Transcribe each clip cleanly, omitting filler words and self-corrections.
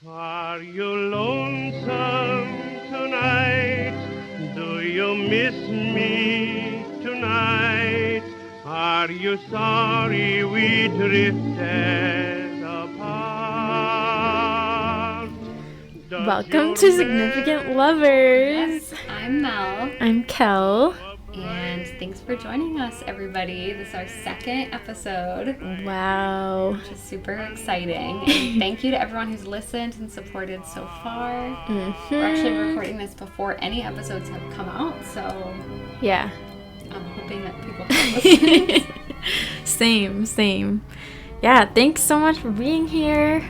Are you lonesome tonight? Do you miss me tonight? Are you sorry we drifted apart? Welcome to Significant Lovers. Yes, I'm Mel. I'm Kel. And thanks for joining us, everybody. This is our second episode. Wow. Which is super exciting. And thank you to everyone who's listened and supported so far. Mm-hmm. We're actually recording this before any episodes have come out, so yeah, I'm hoping that people have listened. Same. Yeah, thanks so much for being here.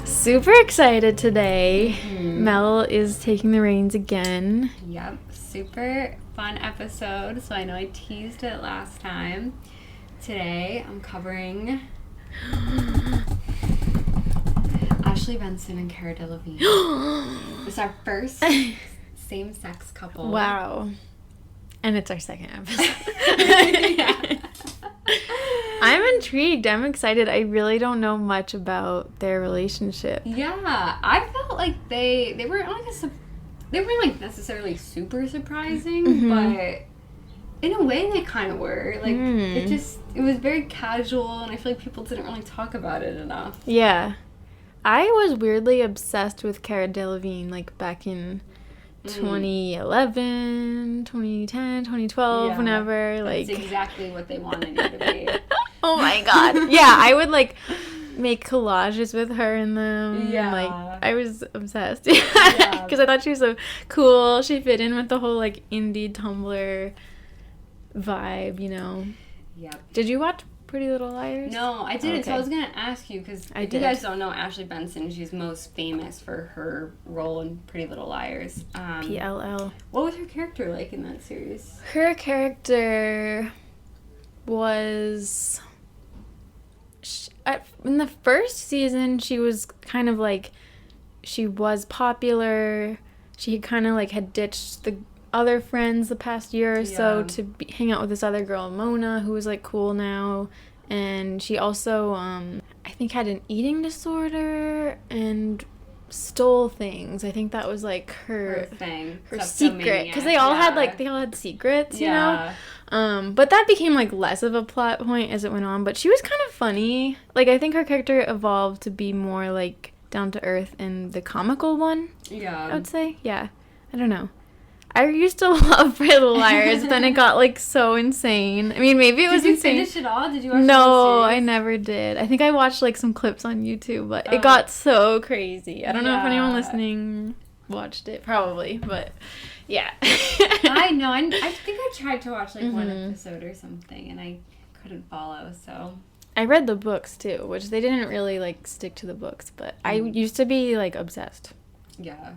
Super excited today. Mm-hmm. Mel is taking the reins again. Yep, super fun episode. So I know I teased it last time. Today I'm covering Ashley Benson and Cara Delevingne. It's our first same-sex couple. Wow. And it's our second episode. Yeah. I'm intrigued. I'm excited. I really don't know much about their relationship. Yeah, I felt like they weren't like necessarily super surprising, but in a way they kind of were. Like it was very casual, and I feel like people didn't really talk about it enough. Yeah. I was weirdly obsessed with Cara Delevingne, like, back in 2011, 2010, 2012, whenever, like... That's exactly what they wanted you to be. Oh my god. Yeah, I would, like, make collages with her in them. Yeah. Like, I was obsessed. Because I thought she was so cool. She fit in with the whole, like, indie Tumblr vibe, you know? Yep. Did you watch Pretty Little Liars? No, I didn't. Okay. So I was going to ask you, because if you guys don't know Ashley Benson, she's most famous for her role in Pretty Little Liars. PLL. What was her character like in that series? Her character was... in the first season, she was kind of like... She was popular. She kind of like had ditched the other friends the past year or so to hang out with this other girl, Mona, who was like cool now. And she also, I think, had an eating disorder and stole things. I think that was like her thing, her secret, because they all had secrets, you know. But that became like less of a plot point as it went on. But she was kind of funny. Like, I think her character evolved to be more like down to earth in the comical one. Yeah, I would say. Yeah, I don't know. I used to love Pretty Little Liars, then it got, like, so insane. I mean, maybe it was insane. Did you finish it all? Did you watch No, I never did. I think I watched, like, some clips on YouTube, but it got so crazy. I don't know if anyone listening watched it. Probably, but, yeah. I know. I think I tried to watch, like, one episode or something, and I couldn't follow, so... I read the books, too, which they didn't really, like, stick to the books, but I used to be, like, obsessed. Yeah,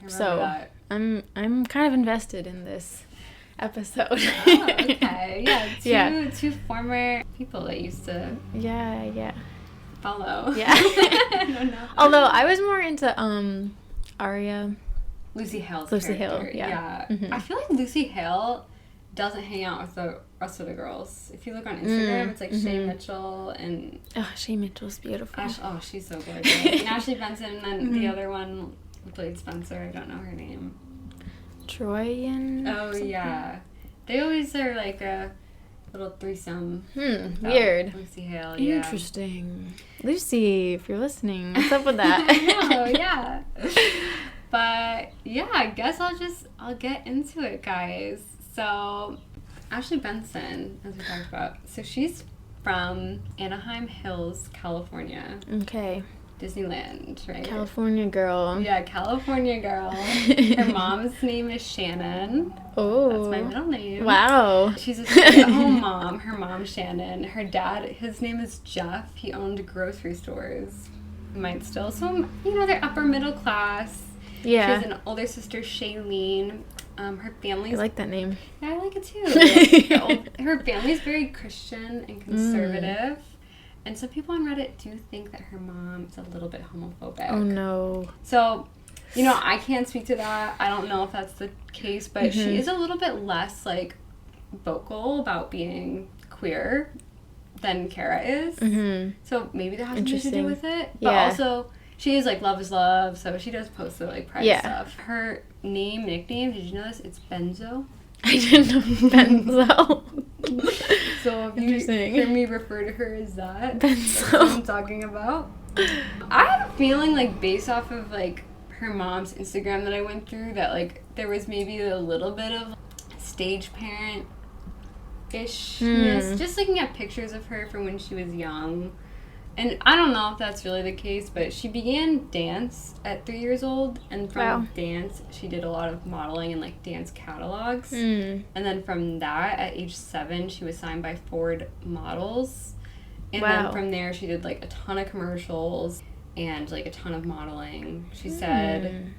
I remember that. I'm kind of invested in this episode. Oh, okay. Yeah, two former people that used to follow. Yeah. I don't know. Although I was more into Aria. Lucy Hale's Lucy character. Hale, yeah. Mm-hmm. I feel like Lucy Hale doesn't hang out with the rest of the girls. If you look on Instagram, it's like Shay Mitchell and... Oh, Shay Mitchell's beautiful. She's so gorgeous. And Ashley Benson, and then the other one who played Spencer, I don't know her name. Troyan? Oh, something? Yeah. They always are like a little threesome. Weird. Lucy Hale, Interesting. Lucy, if you're listening, what's up with that? I know, yeah. But, yeah, I guess I'll get into it, guys. So, Ashley Benson, as we talked about, so she's from Anaheim Hills, California. Okay. Disneyland, right? California girl. Yeah, California girl. Her mom's name is Shannon. Oh. That's my middle name. Wow. She's a stay-at-home mom. Her mom's Shannon. Her dad, his name is Jeff. He owned grocery stores. He might still. So, you know, they're upper middle class. Yeah. She has an older sister, Shailene. Her family's... I like that name. Yeah, I like it too. Her family's very Christian and conservative. And some people on Reddit do think that her mom is a little bit homophobic. Oh, no. So, you know, I can't speak to that. I don't know if that's the case, but she is a little bit less, like, vocal about being queer than Cara is. So maybe that has something to do with it. But also, she is, like, love is love, so she does post the, like, private stuff. Her nickname, did you know this? It's Benzo. I didn't know Benzo. So if you hear me refer to her as that, Benzo. That's what I'm talking about. I have a feeling, like, based off of, like, her mom's Instagram that I went through, that, like, there was maybe a little bit of stage parent-ishness. Just looking at pictures of her from when she was young. And I don't know if that's really the case, but she began dance at 3 years old, and from dance, she did a lot of modeling and, like, dance catalogs. And then from that, at age 7, she was signed by Ford Models. And then from there, she did, like, a ton of commercials and, like, a ton of modeling. She said,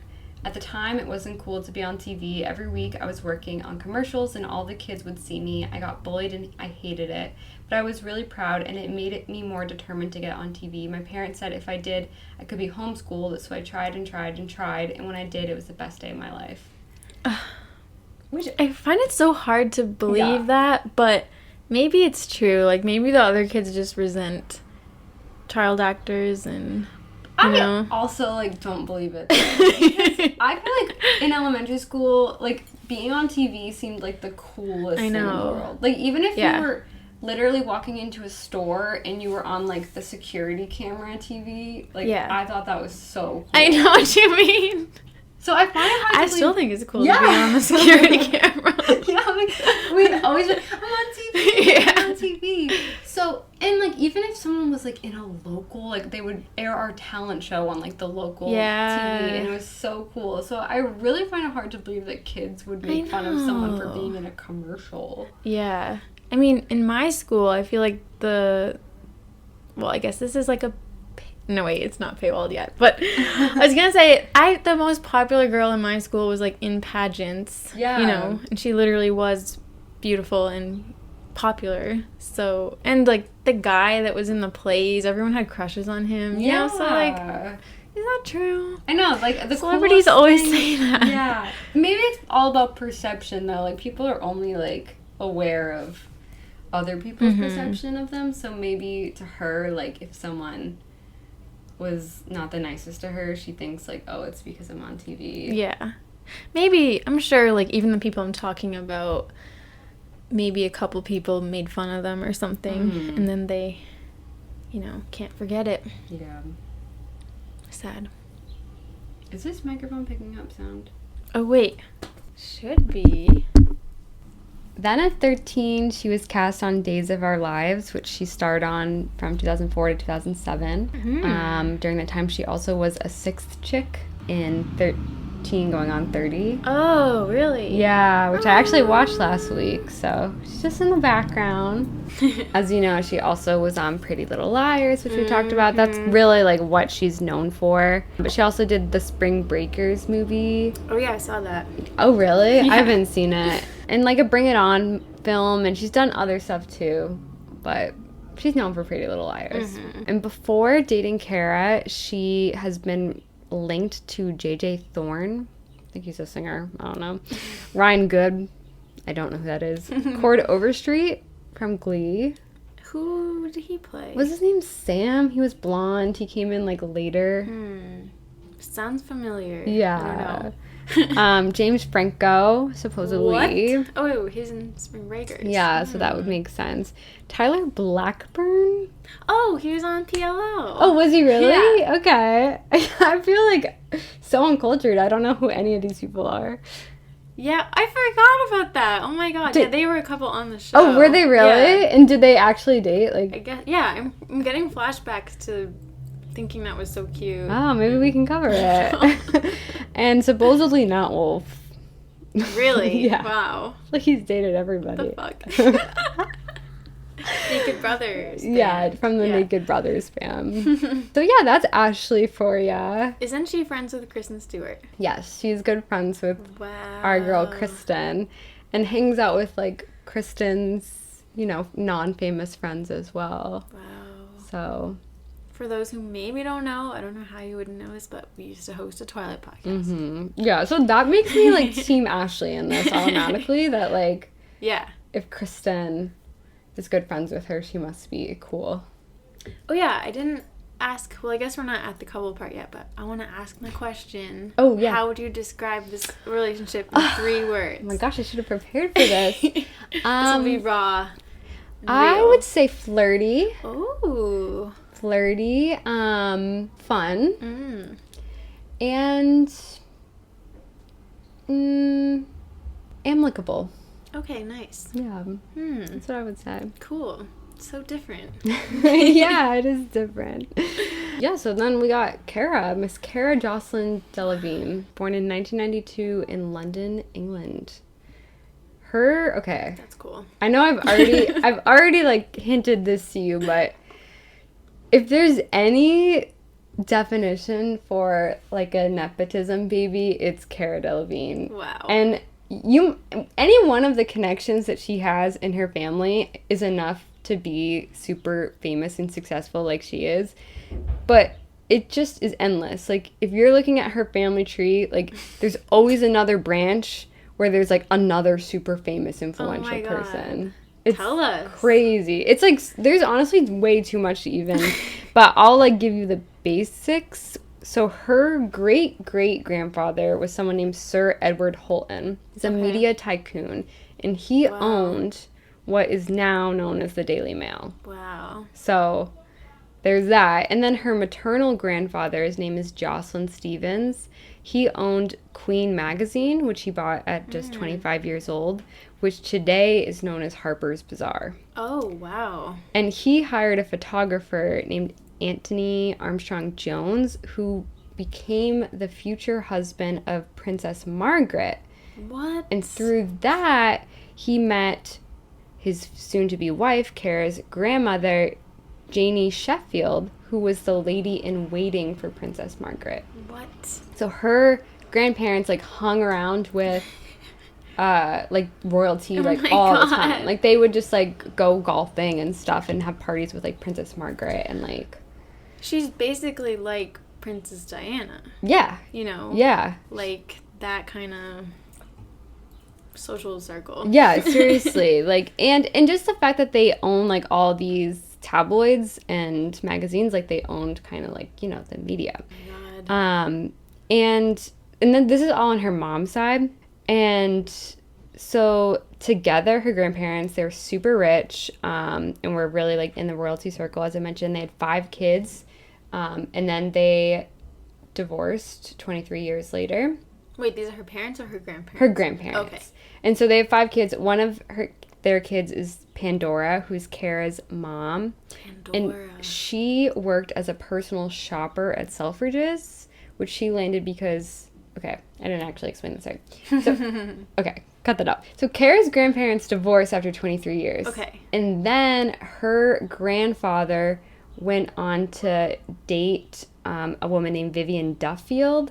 at the time, it wasn't cool to be on TV. Every week, I was working on commercials, and all the kids would see me. I got bullied, and I hated it. But I was really proud, and it made me more determined to get on TV. My parents said if I did, I could be homeschooled, so I tried and tried and tried, and when I did, it was the best day of my life. Which I find it so hard to believe that, but maybe it's true. Like, maybe the other kids just resent child actors and, you know. Also, like, don't believe it. Because I feel like in elementary school, like, being on TV seemed like the coolest thing in the world. Like, even if you were literally walking into a store and you were on, like, the security camera TV, like, I thought that was so cool. I know what you mean. So I find it hard to I still think it's cool to be on the security camera. Like, we'd always be, I'm on TV, I'm on TV. So, and, like, even if someone was, like, in a local, like, they would air our talent show on, like, the local TV, and it was so cool. So I really find it hard to believe that kids would make fun of someone for being in a commercial. Yeah. I mean, in my school, I feel like well, I guess this is like no, wait, it's not paywalled yet. But I was going to say, the most popular girl in my school was, like, in pageants. Yeah. You know, and she literally was beautiful and popular. So, and, like, the guy that was in the plays, everyone had crushes on him. You know, so, like, is that true? I know, like, the celebrities always say that. Yeah. Maybe it's all about perception, though. Like, people are only, like, aware of other people's perception of them. So maybe to her, like, if someone was not the nicest to her, she thinks, like, oh, it's because I'm on TV. Yeah. Maybe, I'm sure, like, even the people I'm talking about, maybe a couple people made fun of them or something, and then they, you know, can't forget it. Yeah. Sad. Is this microphone picking up sound? Oh, wait. Should be. Then at 13, she was cast on Days of Our Lives, which she starred on from 2004 to 2007. During that time, she also was a sixth chick in 13 going on 30. Oh, really? Yeah, which I actually watched last week, so she's just in the background. As you know, she also was on Pretty Little Liars, which we talked about. That's really, like, what she's known for. But she also did the Spring Breakers movie. Oh, yeah, I saw that. Oh, really? Yeah. I haven't seen it. And, like, a Bring It On film, and she's done other stuff, too. But she's known for Pretty Little Liars. And before dating Cara, she has been linked to JJ Thorne. I think he's a singer. I don't know. Ryan Good. I don't know who that is. Cord Overstreet from Glee. Who did he play? Was his name Sam? He was blonde. He came in, like, later. Sounds familiar. Yeah. I don't know. James Franco, supposedly. What? Oh, he's in Spring Breakers. Yeah, so that would make sense. Tyler Blackburn? Oh, he was on PLO. Oh, was he really? Yeah. Okay. I feel like so uncultured. I don't know who any of these people are. Yeah, I forgot about that. Oh my god. Yeah, they were a couple on the show. Oh, were they really? Yeah. And did they actually date? Like, I guess, yeah, I'm getting flashbacks to thinking that was so cute. Oh, maybe we can cover it. And supposedly not Wolf. Really? Yeah. Wow. Like, he's dated everybody. The fuck? Naked Brothers. Fam. Yeah, from the Naked Brothers fam. So yeah, that's Ashley for ya. Isn't she friends with Kristen Stewart? Yes, she's good friends with our girl Kristen, and hangs out with, like, Kristen's, you know, non-famous friends as well. Wow. So, for those who maybe don't know, I don't know how you would know this, but we used to host a Twilight podcast. Yeah, so that makes me, like, Team Ashley in this automatically. That, like, if Kristen is good friends with her, she must be cool. Oh yeah, I didn't ask, well, I guess we're not at the couple part yet, but I want to ask my question. Oh, yeah. How would you describe this relationship in 3 words? Oh my gosh, I should have prepared for this. This will be raw. I Real. would say flirty. Ooh. Flirty, fun, and amicable. Okay, nice. Yeah, that's what I would say. Cool. So different. Yeah, it is different. Yeah, so then we got Cara, Miss Cara Jocelyn Delevingne, born in 1992 in London, England. Okay. That's cool. I know I've already like hinted this to you, but if there's any definition for like a nepotism baby, it's Cara Delevingne. Wow. And any one of the connections that she has in her family is enough to be super famous and successful like she is. But it just is endless. Like, if you're looking at her family tree, like, there's always another branch where there's like another super famous influential person. It's Tell us. Crazy. It's like, there's honestly way too much to even, but I'll like give you the basics. So her great-great-grandfather was someone named Sir Edward Holton. He's a media tycoon, and he owned what is now known as the Daily Mail. Wow. So there's that. And then her maternal grandfather, his name is Jocelyn Stevens. He owned Queen magazine, which he bought at just 25 years old, which today is known as Harper's Bazaar. Oh, wow. And he hired a photographer named Anthony Armstrong Jones, who became the future husband of Princess Margaret. What? And through that, he met his soon-to-be wife, Cara's grandmother, Janie Sheffield, who was the lady-in-waiting for Princess Margaret. What? So her grandparents, like, hung around with, like, royalty, like, all the time. Like, they would just, like, go golfing and stuff and have parties with, like, Princess Margaret and, like... She's basically like Princess Diana. Yeah. You know? Yeah. Like, that kind of social circle. Yeah, seriously. Like, and just the fact that they own, like, all these tabloids and magazines, like, they owned kind of, like, you know, the media. Oh, God. And then this is all on her mom's side. And so together, her grandparents, they were super rich, and were really, like, in the royalty circle. As I mentioned, they had 5 kids, and then they divorced 23 years later. Wait, these are her parents or her grandparents? Her grandparents. Okay. And so they have 5 kids. One of their kids is Pandora, who's Cara's mom. Pandora. And she worked as a personal shopper at Selfridges, which she landed because... Okay, I didn't actually explain this right. So, okay, cut that out. So Cara's grandparents divorced after 23 years. Okay. And then her grandfather went on to date a woman named Vivian Duffield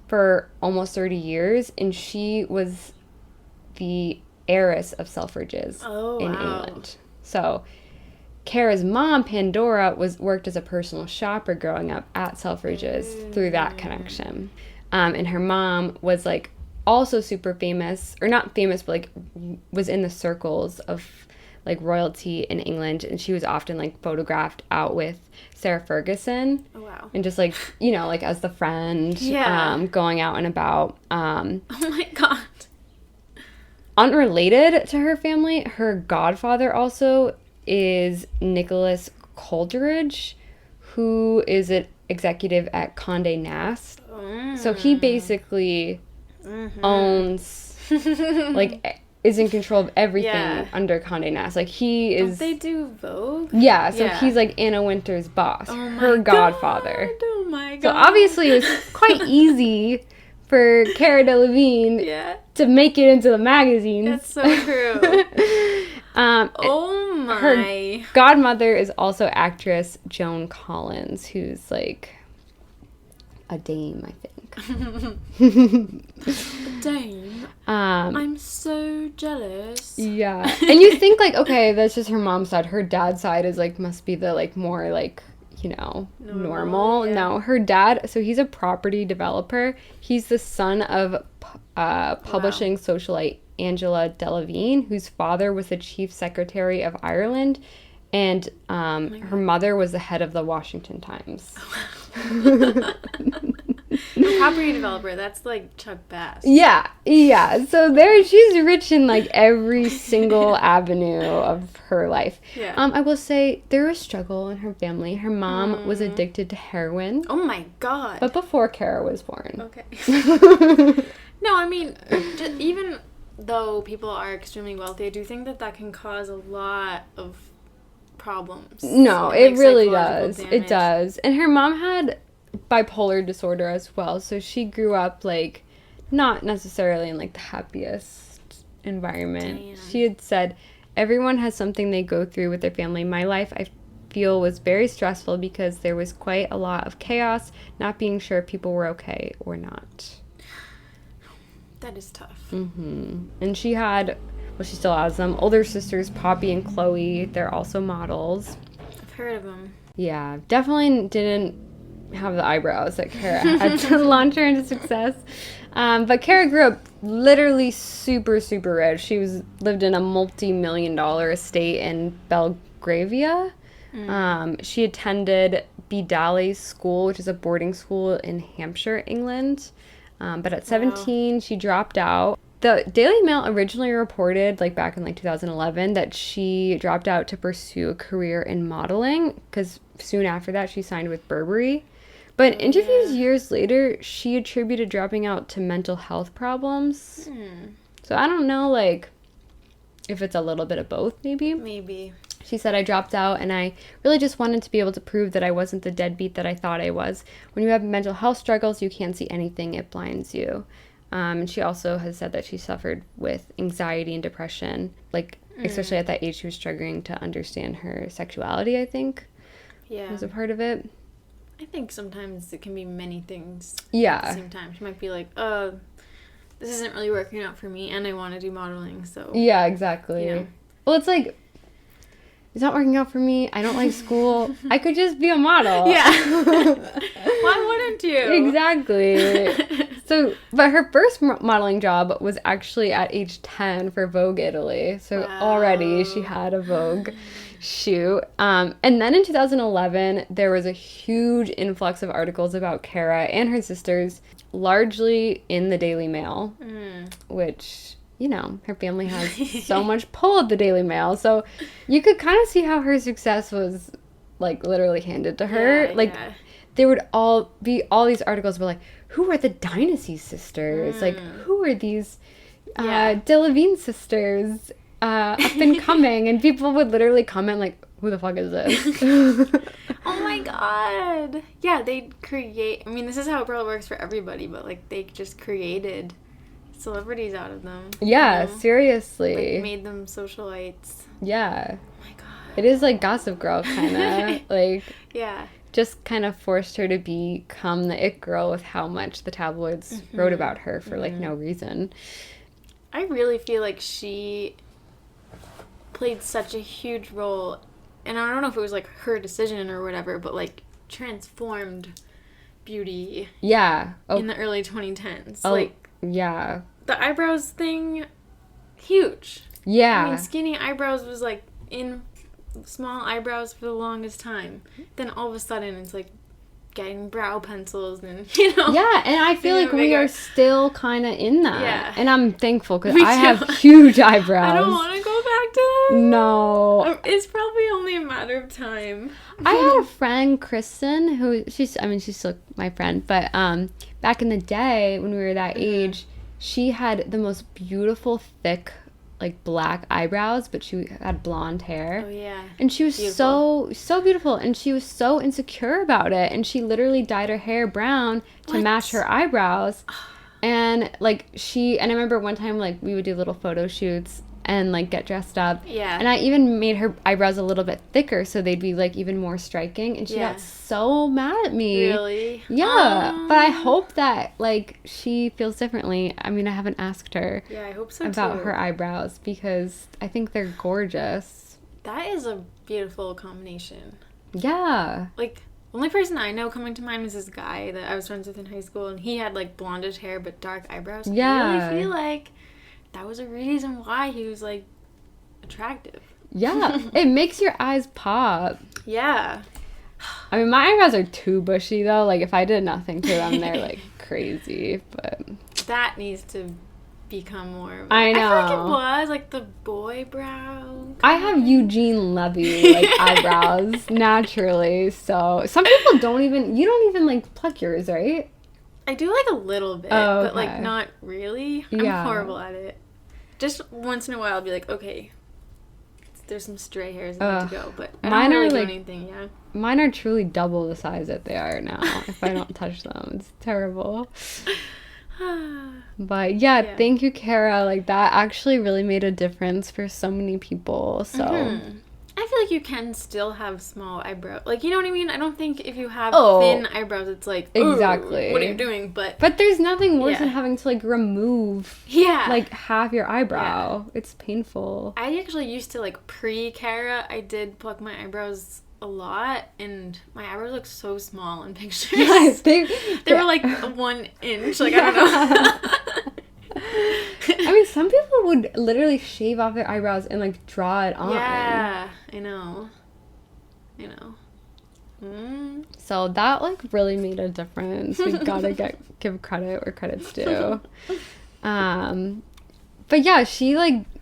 for almost 30 years, and she was the heiress of Selfridges in England. So Cara's mom, Pandora, worked as a personal shopper growing up at Selfridges through that connection. And her mom was, like, also super famous, or not famous, but, like, was in the circles of, like, royalty in England, and she was often, like, photographed out with Sarah Ferguson. Oh, wow. And just, like, you know, like, as the friend, going out and about. Oh, my God. Unrelated to her family, her godfather also is Nicholas Coleridge, who is an executive at Condé Nast. So he basically owns, like, is in control of everything under Condé Nast. Like, he is... Don't they do Vogue? Yeah, so he's, like, Anna Wintour's boss, her godfather. Oh, my God. So obviously it was quite easy for Cara Delevingne to make it into the magazines. That's so true. Oh, my. Her godmother is also actress Joan Collins, who's, like... a dame, I think. A dame? I'm so jealous. Yeah. And you think, like, okay, that's just her mom's side. Her dad's side is, like, must be the, like, more, like, you know, normal. Yeah. No, her dad, so he's a property developer. He's the son of publishing socialite Angela Delevingne, whose father was the chief secretary of Ireland. And her mother was the head of the Washington Times. Property developer, that's like Chuck Bass. Yeah. So she's rich in like every single avenue of her life. Yeah. I will say there was struggle in her family. Her mom was addicted to heroin. Oh my god. But before Cara was born. Okay. No, I mean, even though people are extremely wealthy, I do think that can cause a lot of problems. No, and, it really does. damage. It does. And her mom had bipolar disorder as well, so she grew up like not necessarily in like the happiest environment. Damn. She had said, everyone has something they go through with their family. My life, I feel, was very stressful because there was quite a lot of chaos, not being sure if people were okay or not. That is tough. And she had, well, she still has them, older sisters, Poppy and Chloe. They're also models. I've heard of them. Yeah, definitely didn't have the eyebrows that Cara had to launch her into success. But Cara grew up literally super, super rich. She lived in a multi-million-dollar estate in Belgravia. She attended Bedales School, which is a boarding school in Hampshire, England. But at 17, she dropped out. The Daily Mail originally reported, like back in like 2011, that she dropped out to pursue a career in modeling because soon after that she signed with Burberry. But in interviews years later, she attributed dropping out to mental health problems. So I don't know, like, if it's a little bit of both, maybe. Maybe. She said, I dropped out and I really just wanted to be able to prove that I wasn't the deadbeat that I thought I was. When you have mental health struggles, you can't see anything. It blinds you. And she also has said that she suffered with anxiety and depression, like, especially at that age, she was struggling to understand her sexuality, I think. Yeah. Was a part of it. I think sometimes it can be many things Yeah. at the same time. She might be like, this isn't really working out for me, and I want to do modeling, so... Yeah, exactly. Yeah. Well, it's like, it's not working out for me. I don't like school. I could just be a model. Yeah. Why wouldn't you? Exactly. So, but her first modeling job was actually at age 10 for Vogue Italy. So already she had a Vogue shoot. And then in 2011, there was a huge influx of articles about Cara and her sisters, largely in the Daily Mail, which, you know, her family has so much pull at the Daily Mail. So you could kind of see how her success was, like, literally handed to her. Yeah, like, there would all these articles were like, who are the Dynasty sisters? Like, who are these Delevingne sisters up and coming? And people would literally comment, like, who the fuck is this? Oh my god. Yeah, they create... I mean, this is how it probably works for everybody, but, like, they just created celebrities out of them. Yeah, you know? seriously. Like, made them socialites. Yeah. Oh my god. It is like Gossip Girl, kind of. Like... Yeah. Just kind of forced her to become the it girl with how much the tabloids wrote about her for, like, no reason. I really feel like she played such a huge role, and I don't know if it was, like, her decision or whatever, but, like, transformed beauty in the early 2010s. Like, yeah. The eyebrows thing, huge. Yeah. I mean, skinny eyebrows was, like, in small eyebrows for the longest time. Then all of a sudden it's like getting brow pencils and, you know. Yeah, and I feel like we are still kind of in that. Yeah. And I'm thankful because I have huge eyebrows. I don't want to go back to that. No. It's probably only a matter of time. I had a friend, Kristen, who she's still my friend, but back in the day when we were that age, she had the most beautiful, thick, like, black eyebrows, but she had blonde hair. Oh, yeah. And she was so beautiful, and she was so insecure about it, and she literally dyed her hair brown to match her eyebrows. And, like, and I remember one time, like, we would do little photo shoots and, like, get dressed up. Yeah. And I even made her eyebrows a little bit thicker so they'd be, like, even more striking, and she got so mad at me. Really? Yeah. But I hope that, like, she feels differently. I mean, I haven't asked her I hope so about too. her eyebrows because I think they're gorgeous. That is a beautiful combination. Yeah. Like, the only person I know coming to mind is this guy that I was friends with in high school, and he had, like, blondish hair but dark eyebrows. Yeah. I really feel like that was a reason why he was, like, attractive. Yeah, it makes your eyes pop. Yeah. I mean, my eyebrows are too bushy, though. Like, if I did nothing to them, they're, like, crazy, but... That needs to become more... I know. I feel like it was, like, the boy brow. I have Eugene Levy, like, eyebrows, naturally, so... Some people don't even... You don't even, like, pluck yours, right? I do, like, a little bit, Oh, but, like, okay. not really. I'm Yeah. horrible at it. Just once in a while, I'll be like, okay, there's some stray hairs that need to go, but I Mine don't really are, do like- anything, yeah. Mine are truly double the size that they are now, if I don't touch them. It's terrible. But, yeah, thank you, Cara. Like, that actually really made a difference for so many people, so... Mhm. I feel like you can still have small eyebrows. Like, you know what I mean? I don't think if you have Oh. thin eyebrows, it's like, ooh, Exactly. what are you doing? But But there's nothing worse Yeah. than having to, like, remove, yeah. like, half your eyebrow. It's painful. I actually used to, like, pre-Cara, I did pluck my eyebrows a lot, and my eyebrows look so small in pictures. Yes, They were like 1 inch. Like, I don't know. I mean, some people would literally shave off their eyebrows and, like, draw it on. Yeah, I know. Mm. So that, like, really made a difference. We gotta give credit where credit's due. But yeah, she's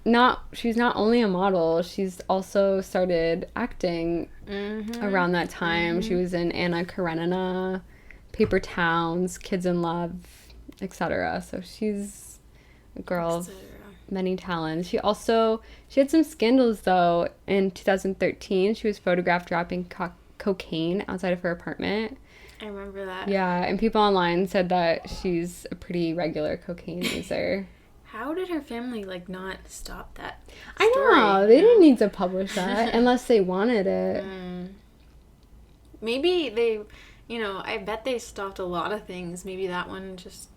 not only a model, she's also started acting around that time. She was in Anna Karenina, Paper Towns, Kids in Love, etc. So she's a girl of many talents. She had some scandals, though. In 2013, she was photographed dropping cocaine outside of her apartment. I remember that. Yeah, and people online said that she's a pretty regular cocaine user. How did her family, like, not stop that I story, know. They you didn't need to publish that unless they wanted it. Maybe they, I bet they stopped a lot of things. Maybe that one just...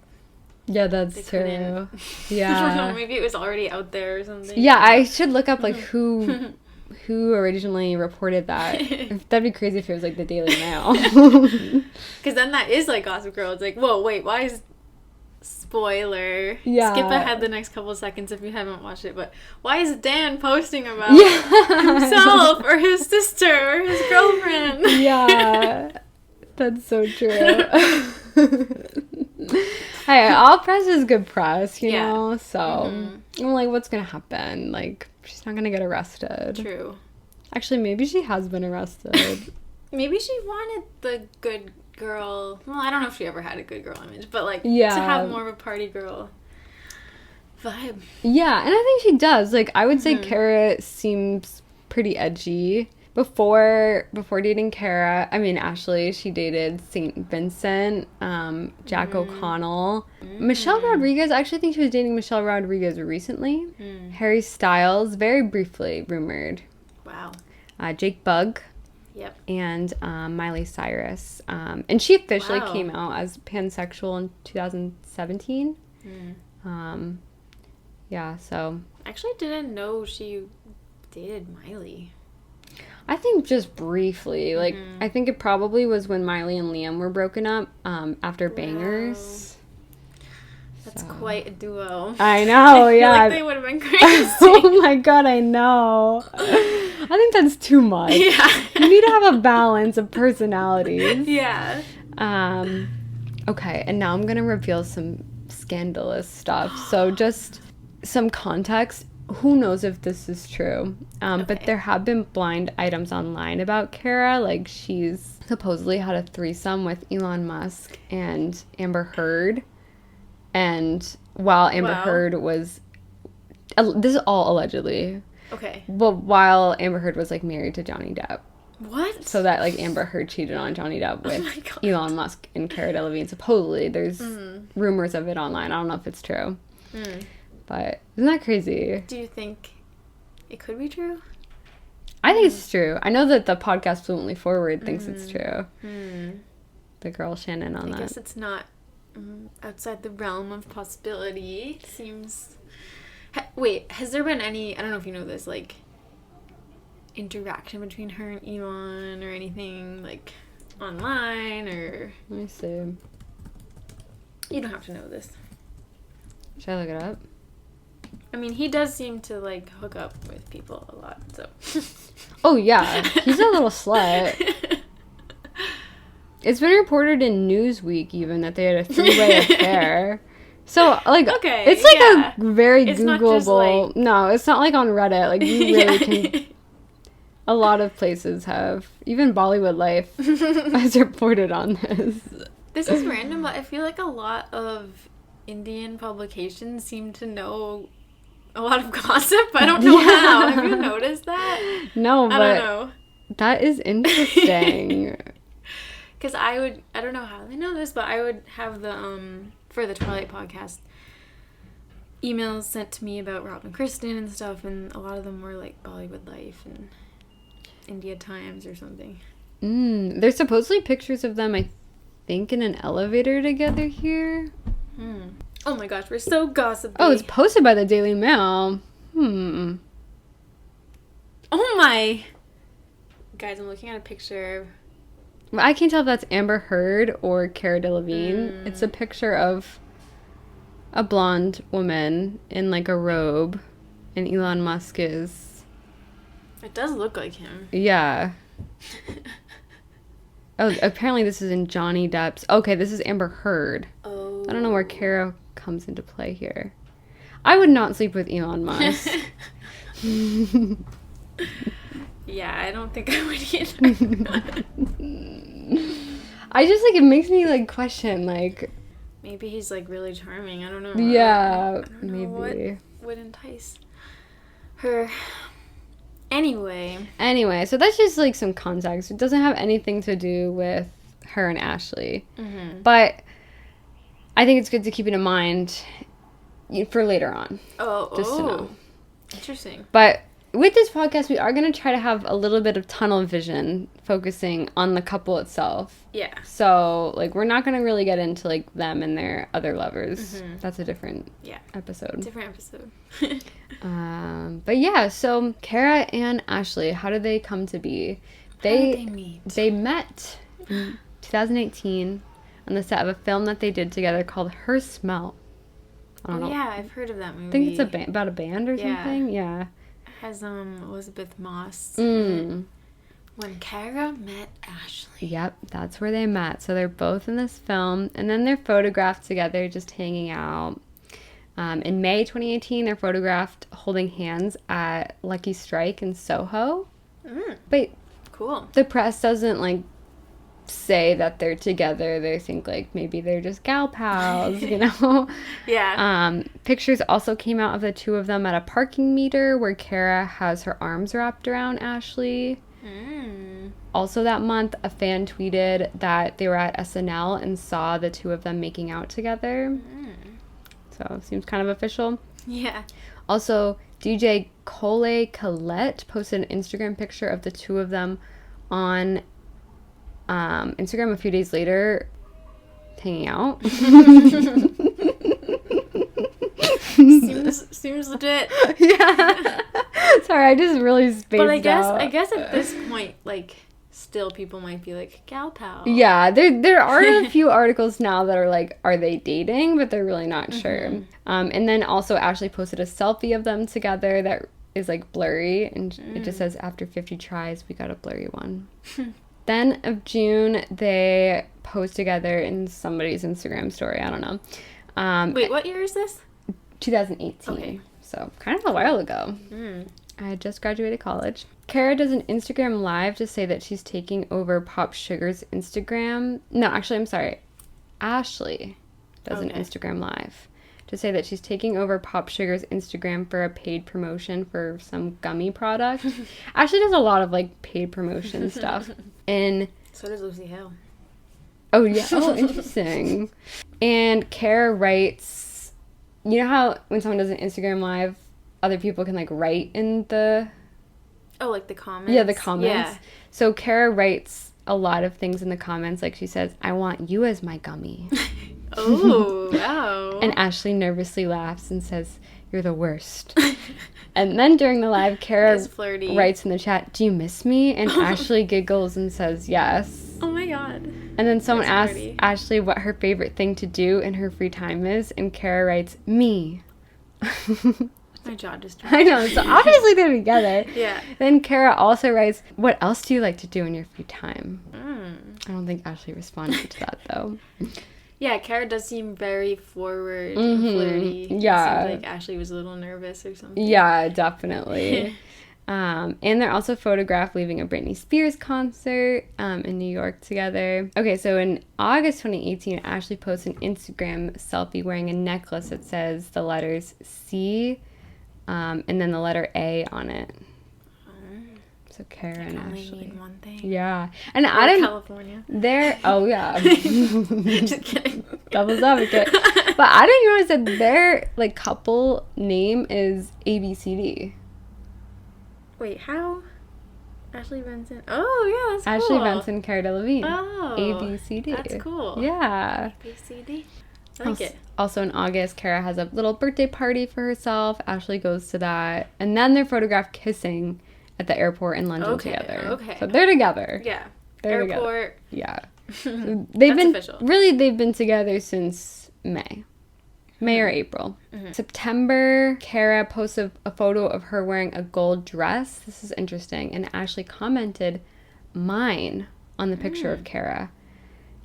Yeah, They that's couldn't. true. I don't know, Yeah. maybe it was already out there or something. Yeah, I should look up, like, who originally reported that. That'd be crazy if it was, like, the Daily Mail. Because then that is, like, Gossip Girl. It's like, whoa, wait, why is... Spoiler. Yeah. Skip ahead the next couple seconds if you haven't watched it, but why is Dan posting about Yeah. himself or his sister or his girlfriend? Yeah. That's so true. Hey, all press is good press, you know? So, I'm like, what's gonna happen? Like, she's not gonna get arrested. True. Actually, maybe she has been arrested. Maybe she wanted the good girl. Well, I don't know if she ever had a good girl image, but, like, Yeah. to have more of a party girl vibe. Yeah, and I think she does. Like, I would say Cara seems pretty edgy. Before dating Ashley, she dated St. Vincent, Jack O'Connell. Michelle Rodriguez, I actually think she was dating Michelle Rodriguez recently. Harry Styles, very briefly rumored. Wow. Jake Bugg. Yep. And Miley Cyrus. And she officially Wow. came out as pansexual in 2017. Yeah, so... Actually didn't know she dated Miley. I think just briefly. Like, I think it probably was when Miley and Liam were broken up after Bangers. That's So. quite a duo. I know, I feel yeah. like they would have been crazy. Oh my god, I know. I think that's too much. Yeah. You need to have a balance of personalities. Yeah. Okay, and now I'm gonna reveal some scandalous stuff. So just some context. Who knows if this is true? But there have been blind items online about Cara. Like, she's supposedly had a threesome with Elon Musk and Amber Heard. And while Amber Heard was... This is all allegedly. Okay. But while Amber Heard was, like, married to Johnny Depp. What? So that, like, Amber Heard cheated on Johnny Depp with my God. Elon Musk and Cara Delevingne. Supposedly, there's rumors of it online. I don't know if it's true. But isn't that crazy? Do you think it could be true? I think it's true. I know that the podcast Fluently Forward thinks it's true. The girl Shannon on I that. guess it's not outside the realm of possibility. Seems... Wait, has there been any... I don't know if you know this, like... interaction between her and Elon or anything, like, online or... Let me see. You don't have to know this. Should I look it up? I mean, he does seem to, like, hook up with people a lot, so. Oh, yeah. He's a little slut. It's been reported in Newsweek, even, that they had a 3-way affair. So, like, okay, it's, like, yeah. a very It's Googleable... not just, like... No, it's not, like, on Reddit. Like, you really can... A lot of places have. Even Bollywood Life has reported on this. This is random, but I feel like a lot of Indian publications seem to know a lot of gossip. I don't know how. Have you noticed that? No, but I don't know. That is interesting. Because I don't know how they know this, but I would have the, for the Twilight podcast, emails sent to me about Rob and Kristen and stuff, and a lot of them were like Bollywood Life and India Times or something. There's supposedly pictures of them, I think, in an elevator together here. Oh my gosh, we're so gossipy. Oh, it's posted by the Daily Mail. Oh my. Guys, I'm looking at a picture. Well, I can't tell if that's Amber Heard or Cara Delevingne. It's a picture of a blonde woman in, like, a robe, and Elon Musk is... It does look like him. Yeah. Oh, apparently this is in Johnny Depp's... Okay, this is Amber Heard. Oh. I don't know where Cara comes into play here. I would not sleep with Elon Musk. Yeah, I don't think I would either. I just, like, it makes me, like, question, like... Maybe he's, like, really charming. I don't know. Yeah, I don't maybe. know what would entice her. Anyway, so that's just, like, some context. It doesn't have anything to do with her and Ashley. But I think it's good to keep it in mind for later on. Just to know. Interesting. But with this podcast, we are going to try to have a little bit of tunnel vision focusing on the couple itself. Yeah. So, like, we're not going to really get into, like, them and their other lovers. That's a different episode. Different episode. But yeah, so Cara and Ashley, how did they come to be? How did they meet? They met in 2018 on the set of a film that they did together called Her Smell. I don't know. Yeah, I've heard of that movie. I think it's about a band or something. Yeah. It has Elizabeth Moss. When Cara met Ashley. Yep, that's where they met. So they're both in this film, and then they're photographed together just hanging out. In May 2018, they're photographed holding hands at Lucky Strike in Soho. But cool. The press doesn't, like, say that they're together. They think, like, maybe they're just gal pals, you know? Yeah. Pictures also came out of the two of them at a parking meter where Cara has her arms wrapped around Ashley. Also that month, a fan tweeted that they were at SNL and saw the two of them making out together. So, seems kind of official. Yeah. Also, DJ Cole Collette posted an Instagram picture of the two of them on Instagram a few days later, hanging out. Seems legit. Yeah. Sorry, I just really spaced out. But I guess at this point, like, still people might be like, gal pal. Yeah, there are a few articles now that are like, are they dating? But they're really not sure. And then also Ashley posted a selfie of them together that is, like, blurry, and it just says, after 50 tries, we got a blurry one. Then of June, they posed together in somebody's Instagram story. I don't know. Wait, what year is this? 2018. Okay. So, kind of a while ago. I had just graduated college. Cara does an Instagram live to say that she's taking over Pop Sugar's Instagram. No, actually, I'm sorry. Ashley does an Instagram live to say that she's taking over Pop Sugar's Instagram for a paid promotion for some gummy product. Ashley does a lot of, like, paid promotion stuff. And so does Lucy Hale. Oh, yeah. Oh, interesting. And Cara writes, you know how when someone does an Instagram live, other people can, like, write in the... Oh, like the comments? Yeah, the comments. Yeah. So Cara writes a lot of things in the comments. Like, she says, I want you as my gummy. Oh, wow. And Ashley nervously laughs and says, you're the worst. And then during the live, Cara writes in the chat, do you miss me? And Ashley giggles and says, yes. Oh my god. And then someone asks Ashley what her favorite thing to do in her free time is, and Cara writes, me. So My jaw distracted. I know. So obviously they're together. Yeah. Then Cara also writes, "What else do you like to do in your free time?" Mm. I don't think Ashley responded to that though. Yeah, Cara does seem very forward and flirty. Yeah. It seems like Ashley was a little nervous or something. Yeah, definitely. And they're also photographed leaving a Britney Spears concert in New York together. Okay, so in August 2018, Ashley posts an Instagram selfie wearing a necklace that says the letters C and then the letter A on it. So Cara and Only Ashley. mean one thing. Yeah. And Or I didn't... California. Oh, yeah. Just kidding. Devil's advocate. But I didn't realize that their, like, couple name is ABCD. Wait, how? Ashley Benson. Oh, yeah, that's Ashley cool. Benson, Cara Delevingne. Oh. ABCD. That's cool. Yeah. ABCD. I like it. Also in August, Cara has a little birthday party for herself. Ashley goes to that. And then they're photographed kissing at the airport in London together. Okay. So they're together. Yeah. They're Airport. Yeah. So That's official. they've been together since May or April. September, Cara posts a photo of her wearing a gold dress. This is interesting. And Ashley commented, "Mine," on the picture of Cara.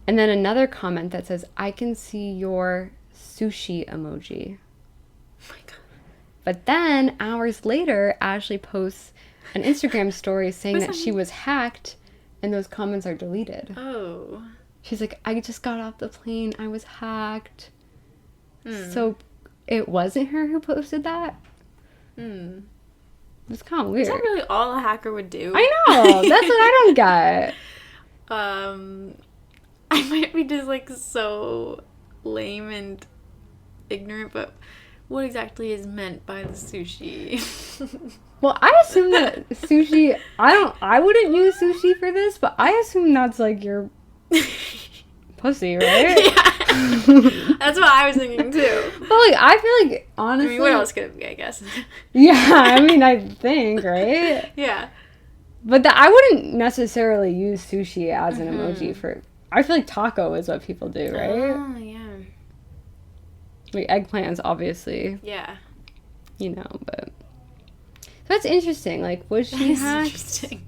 And then another comment that says, "I can see your sushi emoji." Oh my God. But then hours later, Ashley posts an Instagram story saying that she was hacked and those comments are deleted. Oh. She's like, "I just got off the plane. I was hacked." So it wasn't her who posted that? It's kind of weird. Is that really all a hacker would do? I know. That's what I don't get. I might be just like so lame and ignorant, but what exactly is meant by the sushi? Well, I assume that sushi, I wouldn't use sushi for this, but I assume that's like your pussy, right? Yeah. That's what I was thinking too. But like, I feel like, I honestly. mean, what else could it be, I guess? Yeah, I mean, I think, right? Yeah. But I wouldn't necessarily use sushi as an emoji for. I feel like taco is what people do, right? Oh, yeah. Like eggplants, obviously, Yeah. you know, but. That's interesting. Like, was she That's hacked? interesting.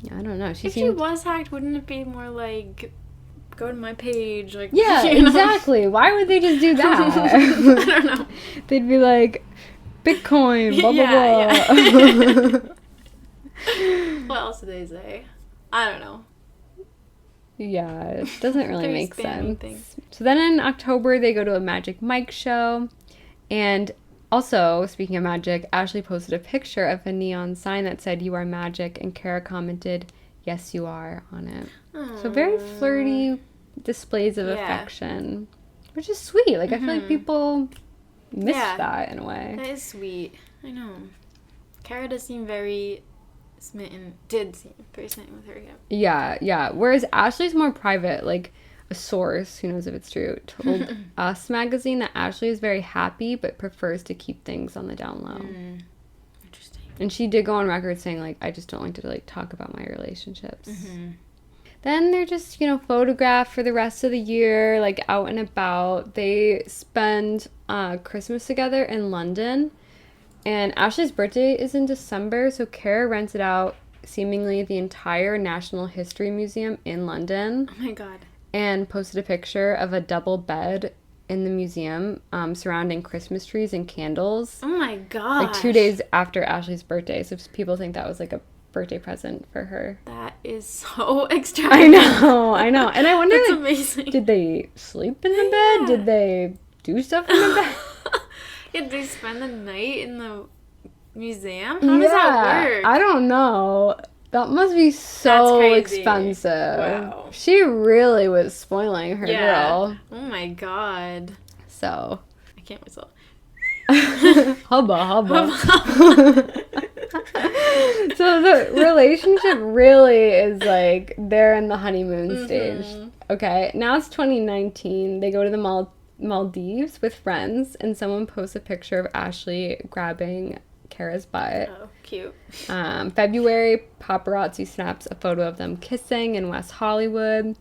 Yeah, I don't know. If she was hacked, wouldn't it be more like, go to my page? Like, Yeah, you know? exactly. Why would they just do that? I don't know. They'd be like, Bitcoin, blah, blah, Yeah, blah. What else do they say? I don't know. Yeah, it doesn't really Very make spammy sense. things. So then in October, they go to a Magic Mike show. And also, speaking of magic, Ashley posted a picture of a neon sign that said, "You are magic," and Cara commented, "Yes, you are," on it. So very flirty displays of affection, which is sweet. Like, I feel like people miss that in a way. That is sweet. I know. Cara does seem very smitten. Did seem very smitten with her, yeah. Yeah. Whereas Ashley's more private. Like, a source, who knows if it's true, told Us magazine that Ashley is very happy but prefers to keep things on the down low. Interesting. And she did go on record saying, like, "I just don't like to, like, talk about my relationships." Then they're just, photographed for the rest of the year, like, out and about. They spend Christmas together in London. And Ashley's birthday is in December, so Cara rented out seemingly the entire National History Museum in London. Oh my God. And posted a picture of a double bed in the museum surrounding Christmas trees and candles. Oh my God. Like 2 days after Ashley's birthday. So people think that was like a birthday present for her. That is so extravagant. I know. And I wonder, That's like, amazing. did they sleep in the bed? Did they do stuff in the bed? Did they spend the night in the museum? How does that work? I don't know. That must be so That's crazy. expensive. Wow. She really was spoiling her girl. Oh my God. So. I can't whistle. Hubba. So the relationship really is like they're in the honeymoon stage. Okay, now it's 2019. They go to the Maldives with friends, and someone posts a picture of Ashley grabbing Cara's butt. Oh, cute. February, paparazzi snaps a photo of them kissing in West Hollywood.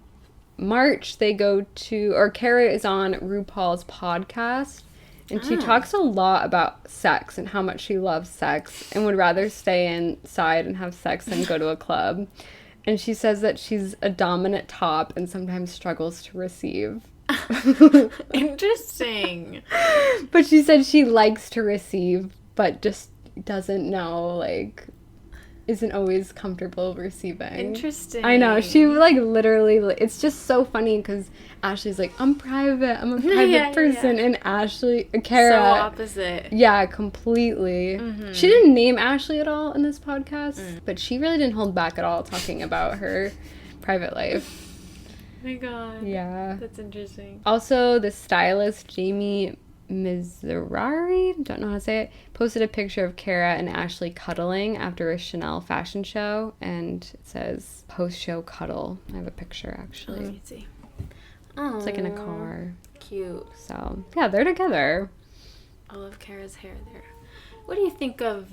March, they go to, or Cara is on RuPaul's podcast, And she talks a lot about sex and how much she loves sex and would rather stay inside and have sex than go to a club. And she says that she's a dominant top and sometimes struggles to receive. Interesting. But she said she likes to receive, but just doesn't know, like, isn't always comfortable receiving. Interesting. I know. She, like, literally, it's just so funny because Ashley's like, I'm private. I'm a private person. Yeah. And Cara. So opposite. Yeah, completely. She didn't name Ashley at all in this podcast, but she really didn't hold back at all talking about her private life. Oh my god. Yeah. That's interesting. Also, the stylist, Jamie Mizrahi, don't know how to say it, posted a picture of Cara and Ashley cuddling after a Chanel fashion show, and it says post-show cuddle. I have a picture, actually. Let me see. Oh, it's like in a car. Cute. So, yeah, they're together. I love Cara's hair there. What do you think of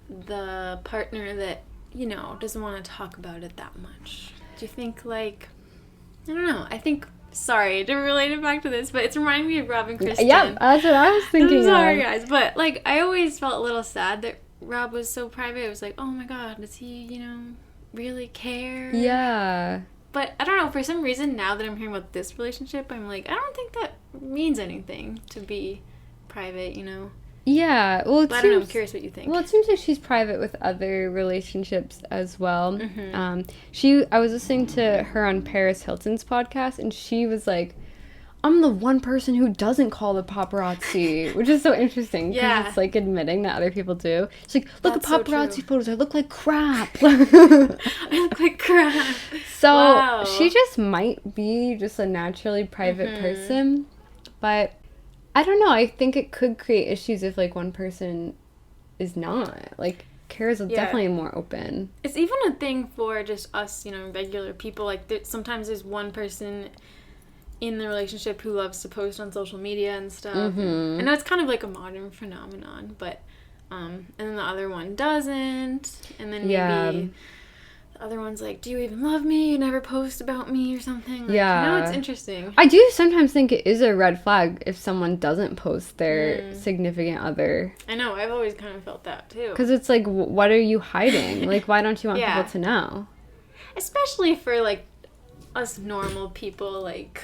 the partner that, you know, doesn't want to talk about it that much? Do you think, like, I don't know. I think, sorry to relate it back to this, but it's reminding me of Rob and Kristen. Yeah, that's what I was thinking. I'm sorry, guys. But, like, I always felt a little sad that Rob was so private. It was like, oh my god, does he, you know, really care? Yeah. But I don't know, for some reason, now that I'm hearing about this relationship, I'm like, I don't think that means anything to be private, you know? Yeah, well, I don't know, I'm curious what you think. Well, it seems like she's private with other relationships as well. I was listening to her on Paris Hilton's podcast, and she was like, I'm the one person who doesn't call the paparazzi, which is so interesting, because it's like admitting that other people do. She's like, look at paparazzi photos, I look like crap. I look like crap. So she just might be just a naturally private person, but I don't know. I think it could create issues if, like, one person is not. Like, Cara's definitely more open. It's even a thing for just us, you know, regular people. Like, sometimes there's one person in the relationship who loves to post on social media and stuff. I know it's kind of like a modern phenomenon, but, and then the other one doesn't. And then maybe the other one's like, do you even love me? You never post about me or something. Like, yeah. You know, it's interesting. I do sometimes think it is a red flag if someone doesn't post their significant other. I know. I've always kind of felt that, too. Because it's like, what are you hiding? Like, why don't you want people to know? Especially for, like, us normal people, like,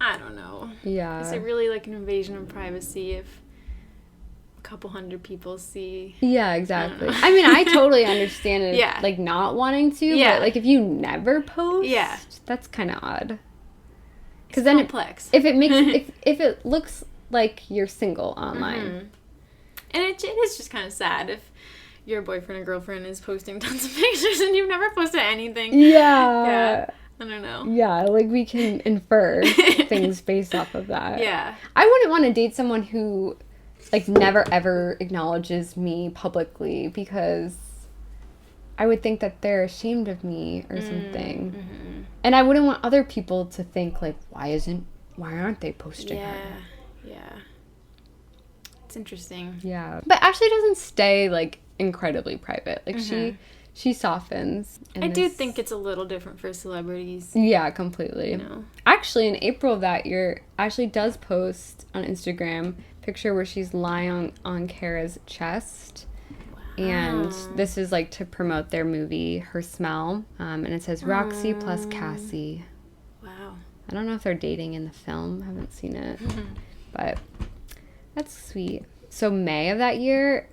I don't know. Yeah. Is it really, like, an invasion of privacy if a couple hundred people see? Yeah, exactly. I mean, I totally understand it, like, not wanting to, but, like, if you never post, that's kind of odd. Because then complex. If it makes, if it looks like you're single online. And it is just kind of sad if your boyfriend or girlfriend is posting tons of pictures and you've never posted anything. Yeah. I don't know. Yeah, like, we can infer things based off of that. Yeah. I wouldn't want to date someone who, like, never ever acknowledges me publicly, because I would think that they're ashamed of me or something. And I wouldn't want other people to think, like, why aren't they posting her? Yeah. It's interesting. Yeah. But Ashley doesn't stay, like, incredibly private. Like, she softens. I do think it's a little different for celebrities. Yeah, completely. You know? Actually, in April of that year, Ashley does post on Instagram a picture where she's lying on Cara's chest. Wow. And this is, like, to promote their movie, Her Smell. And it says, Roxy plus Cassie. Wow. I don't know if they're dating in the film. I haven't seen it. But that's sweet. So May of that year,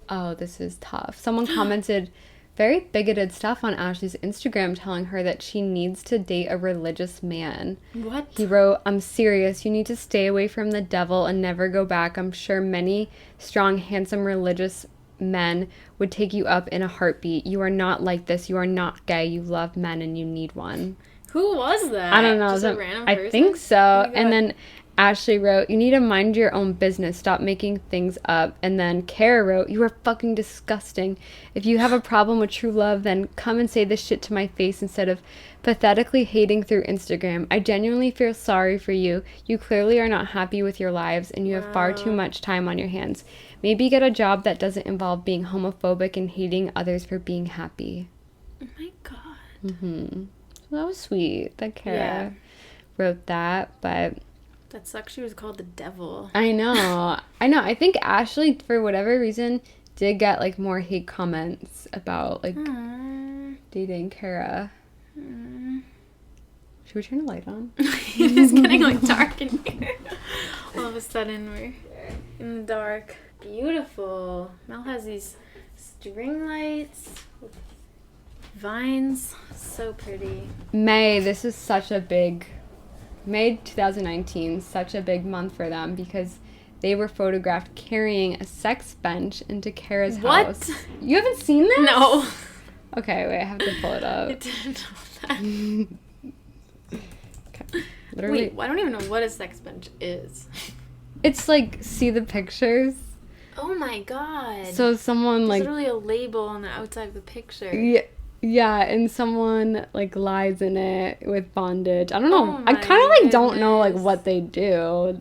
oh, this is tough. Someone commented very bigoted stuff on Ashley's Instagram, telling her that she needs to date a religious man. What? He wrote, I'm serious. You need to stay away from the devil and never go back. I'm sure many strong, handsome, religious men would take you up in a heartbeat. You are not like this. You are not gay. You love men and you need one. Who was that? I don't know. Just a random person? I think so. Oh, and then Ashley wrote, you need to mind your own business. Stop making things up. And then Cara wrote, you are fucking disgusting. If you have a problem with true love, then come and say this shit to my face instead of pathetically hating through Instagram. I genuinely feel sorry for you. You clearly are not happy with your lives and you have far too much time on your hands. Maybe get a job that doesn't involve being homophobic and hating others for being happy. Oh my god. So that was sweet that Cara wrote that, but That sucks. She was called the devil. I know. I think Ashley, for whatever reason, did get, like, more hate comments about, like, dating Cara. Should we turn the light on? It's getting, like, dark in here. All of a sudden, we're in the dark. Beautiful. Mel has these string lights with vines. So pretty. May 2019, such a big month for them because they were photographed carrying a sex bench into Cara's house. What? You haven't seen this? No. Okay, wait, I have to pull it up. I didn't know that. Okay. Literally. Wait, I don't even know what a sex bench is. It's like, see the pictures? Oh my god. So someone There's like... literally a label on the outside of the picture. Yeah, and someone like lies in it with bondage. I don't know. Oh I my kind of like don't know like goodness. what they do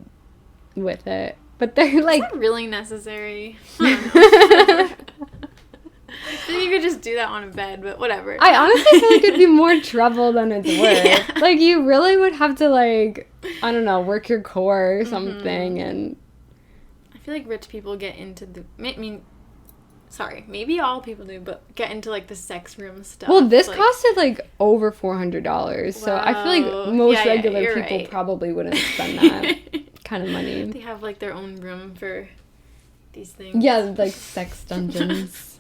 with it. But they're like... Is that really necessary? I think you could just do that on a bed, but whatever. I honestly feel like it'd be more trouble than it's worth. Yeah. Like, you really would have to, like, I don't know, work your core or something, and... I feel like rich people get into maybe all people do, but get into, like, the sex room stuff. Well, this like, costed, like, over $400, so I feel like most Yeah, regular you're people right. probably wouldn't spend that kind of money. They have, like, their own room for these things. Yeah, like, sex dungeons.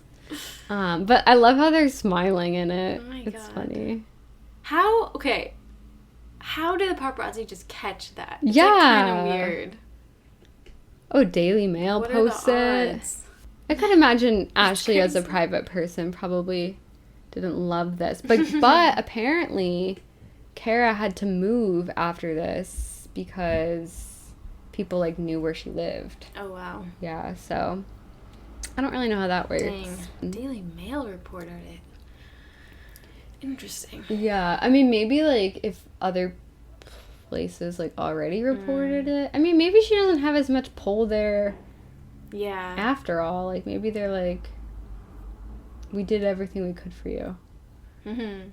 But I love how they're smiling in it. Oh my It's God. funny. How did the paparazzi just catch that? It's Yeah. like, kind of weird. Oh, Daily Mail What posts are it. the odds? I can imagine Ashley as a crazy. private person probably didn't love this. But apparently Cara had to move after this because people like knew where she lived. Oh, wow. Yeah, so I don't really know how that works. Dang. Daily Mail reported it. Interesting. Yeah, I mean maybe like if other places like already reported it. I mean maybe she doesn't have as much pull there Yeah. after all. Like maybe they're like, we did everything we could for you. Mm-hmm.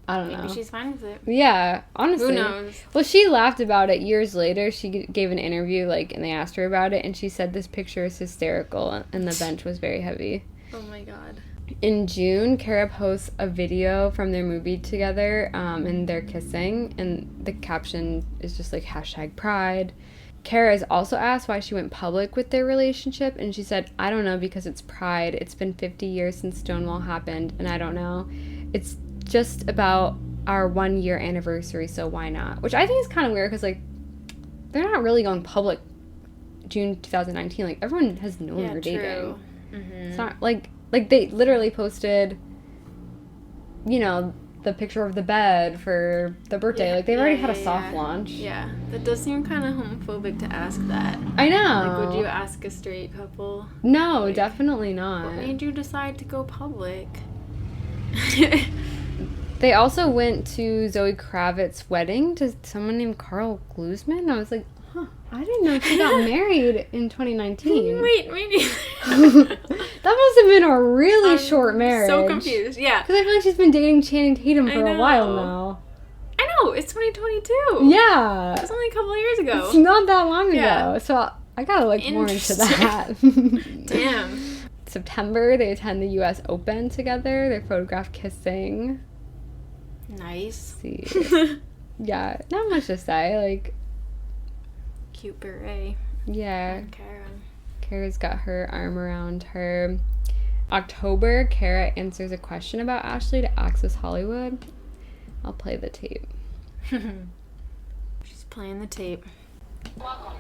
I don't Maybe know. she's fine with it. Yeah, honestly. Who knows? Well, she laughed about it years later. She gave an interview, like, and they asked her about it, and she said this picture is hysterical, and the bench was very heavy. Oh my god. In June, Cara posts a video from their movie together, and they're kissing, and the caption is just like #pride. Cara is also asked why she went public with their relationship, and she said, I don't know, because it's pride. It's been 50 years since Stonewall happened, and I don't know. It's just about our 1 year anniversary, so why not? Which I think is kind of weird, because, like, they're not really going public June 2019. Like, everyone has known Yeah, they're dating. true. Mm-hmm. It's not, like, they literally posted, you know, the picture of the bed for the birthday. Yeah, like, they've already yeah, had a yeah, soft yeah. launch. Yeah. That does seem kind of homophobic to ask that. I know. Like, would you ask a straight couple? No, like, definitely not. What made you decide to go public? They also went to Zoe Kravitz's wedding to someone named Carl Glusman. I was like, huh, I didn't know she got married in 2019. Wait, maybe. That must have been a really short marriage. So confused. Yeah. Because I feel like she's been dating Channing Tatum for I a while know. now. I know. It's 2022. Yeah. It was only a couple of years ago. It's not that long Yeah. ago. So I gotta look more into that. Damn. September, they attend the U.S. Open together. They're photographed kissing. Nice. Let's see. Yeah, not much to say. Like, Cute beret. yeah, Cara. Cara's got her arm around her. October, Cara answers a question about Ashley to Access Hollywood. I'll play the tape. She's playing the tape. Welcome.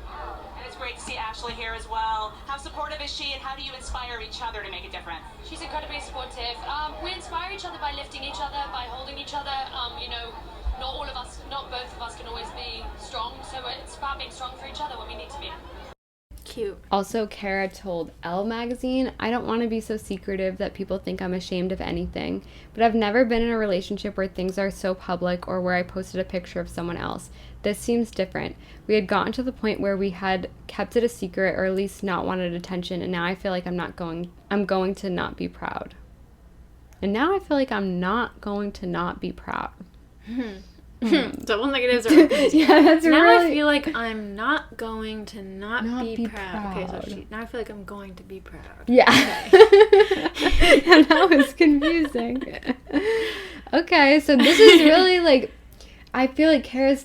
And it's great to see Ashley here as well. How supportive is she, and how do you inspire each other to make a difference? She's incredibly supportive. We inspire each other by lifting each other, by holding each other. You know, not both of us can always be strong, so it's about being strong for each other when we need to be. Cute. Also, Cara told Elle magazine, I don't want to be so secretive that people think I'm ashamed of anything, but I've never been in a relationship where things are so public or where I posted a picture of someone else. This seems different. We had gotten to the point where we had kept it a secret or at least not wanted attention, and now I feel like I'm going to not be proud. And now I feel like I'm not going to not be proud. Double negatives are okay. Yeah, that's now really... I feel like I'm not going to not be proud. Okay, proud. so now I feel like I'm going to be proud. Yeah. Okay. And that was confusing. Okay, so this is really, like, I feel like Cara's